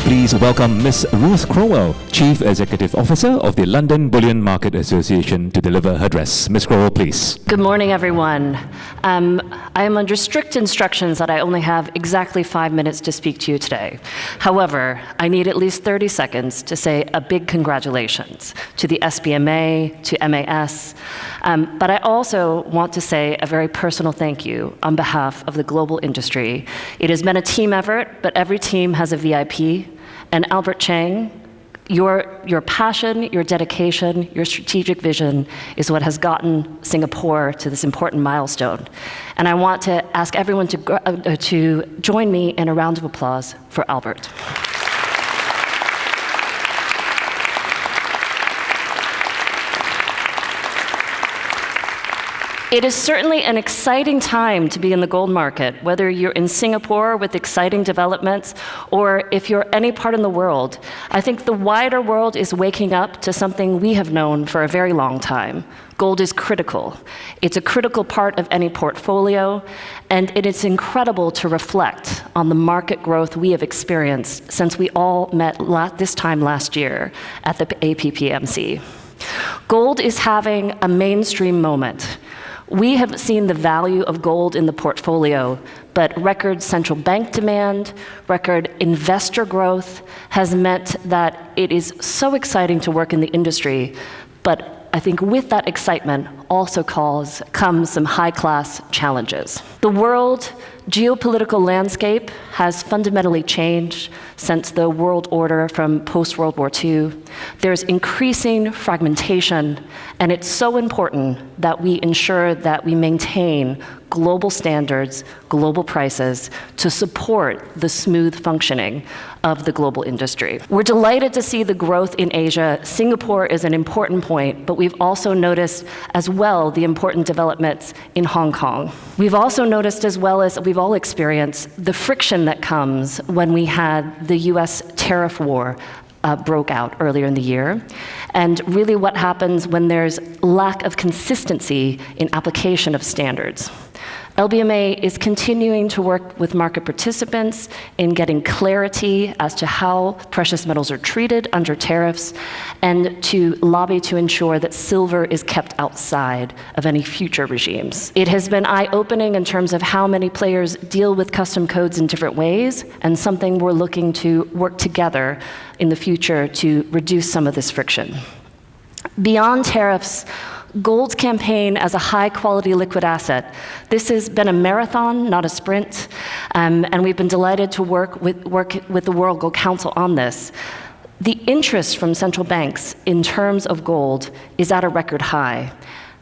please welcome Ms. Ruth Crowell, Chief Executive Officer of the London Bullion Market Association, to deliver her address. Ms. Crowell, please. Good morning, everyone. I am under strict instructions that I only have exactly 5 minutes to speak to you today. However, I need at least 30 seconds to say a big congratulations to the SBMA, to MAS, but I also want to say a very personal thank you on behalf of the global industry. It has been a team effort, but every team has a VIP, and Albert Chang, your passion, your dedication, your strategic vision is what has gotten Singapore to this important milestone. And I want to ask everyone to join me in a round of applause for Albert. It is certainly an exciting time to be in the gold market, whether you're in Singapore with exciting developments, or if you're any part in the world. I think the wider world is waking up to something we have known for a very long time. Gold is critical. It's a critical part of any portfolio, and it is incredible to reflect on the market growth we have experienced since we all met this time last year at the APPMC. Gold is having a mainstream moment. We have seen the value of gold in the portfolio, but record central bank demand, record investor growth has meant that it is so exciting to work in the industry, but I think with that excitement also comes some high-class challenges. The world geopolitical landscape has fundamentally changed since the world order from post-World War II. There's increasing fragmentation, and it's so important that we ensure that we maintain global standards, global prices, to support the smooth functioning of the global industry. We're delighted to see the growth in Asia. Singapore is an important point, but we've also noticed as well the important developments in Hong Kong. We've also noticed, as well as we've all experienced, the friction that comes when we had the US tariff war broke out earlier in the year, and really what happens when there's lack of consistency in application of standards. LBMA is continuing to work with market participants in getting clarity as to how precious metals are treated under tariffs, and to lobby to ensure that silver is kept outside of any future regimes. It has been eye-opening in terms of how many players deal with custom codes in different ways, and something we're looking to work together in the future to reduce some of this friction. Beyond tariffs, gold's campaign as a high-quality liquid asset. This has been a marathon, not a sprint, and we've been delighted to work with the World Gold Council on this. The interest from central banks in terms of gold is at a record high,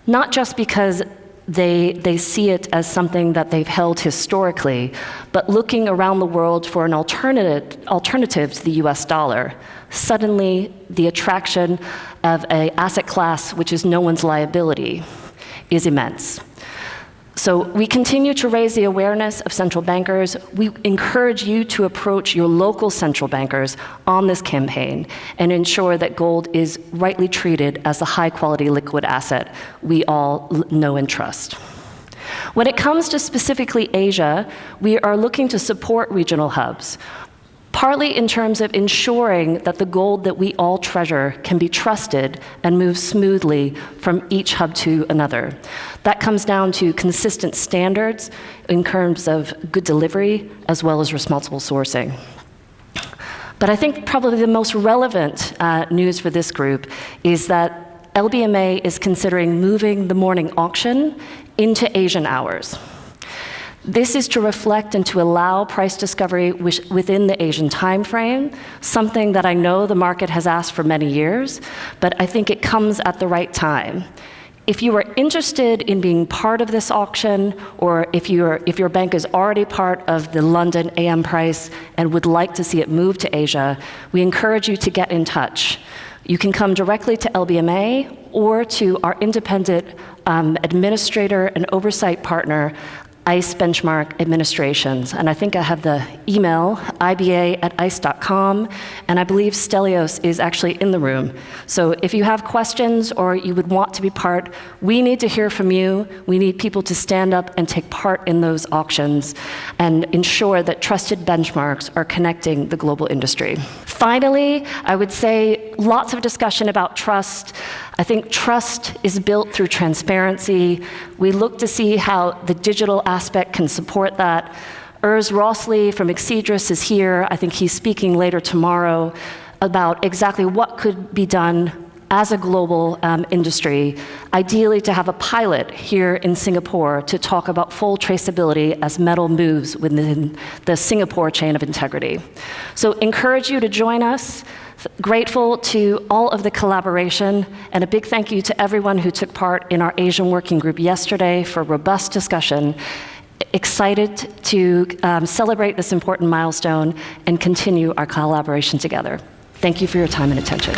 not just because they see it as something that they've held historically, but looking around the world for an alternative to the US dollar. Suddenly, the attraction of an asset class which is no one's liability is immense. So we continue to raise the awareness of central bankers. We encourage you to approach your local central bankers on this campaign and ensure that gold is rightly treated as the high-quality liquid asset we all know and trust. When it comes to specifically Asia, we are looking to support regional hubs, partly in terms of ensuring that the gold that we all treasure can be trusted and move smoothly from each hub to another. That comes down to consistent standards in terms of good delivery as well as responsible sourcing. But I think probably the most relevant news for this group is that LBMA is considering moving the morning auction into Asian hours. This is to reflect and to allow price discovery within the Asian timeframe, something that I know the market has asked for many years, but I think it comes at the right time. If you are interested in being part of this auction, or if your bank is already part of the London AM price and would like to see it move to Asia, we encourage you to get in touch. You can come directly to LBMA or to our independent administrator and oversight partner, ICE benchmark administrations. And I think I have the email, iba@ice.com, and I believe Stelios is actually in the room. So if you have questions or you would want to be part, we need to hear from you. We need people to stand up and take part in those auctions and ensure that trusted benchmarks are connecting the global industry. Finally, I would say lots of discussion about trust. I think trust is built through transparency. We look to see how the digital aspect can support that. Urs Rossley from Exedris is here. I think he's speaking later tomorrow about exactly what could be done as a global industry, ideally to have a pilot here in Singapore to talk about full traceability as metal moves within the Singapore chain of integrity. So encourage you to join us. Grateful to all of the collaboration, and a big thank you to everyone who took part in our Asian working group yesterday for robust discussion. Excited to celebrate this important milestone and continue our collaboration together. Thank you for your time and attention.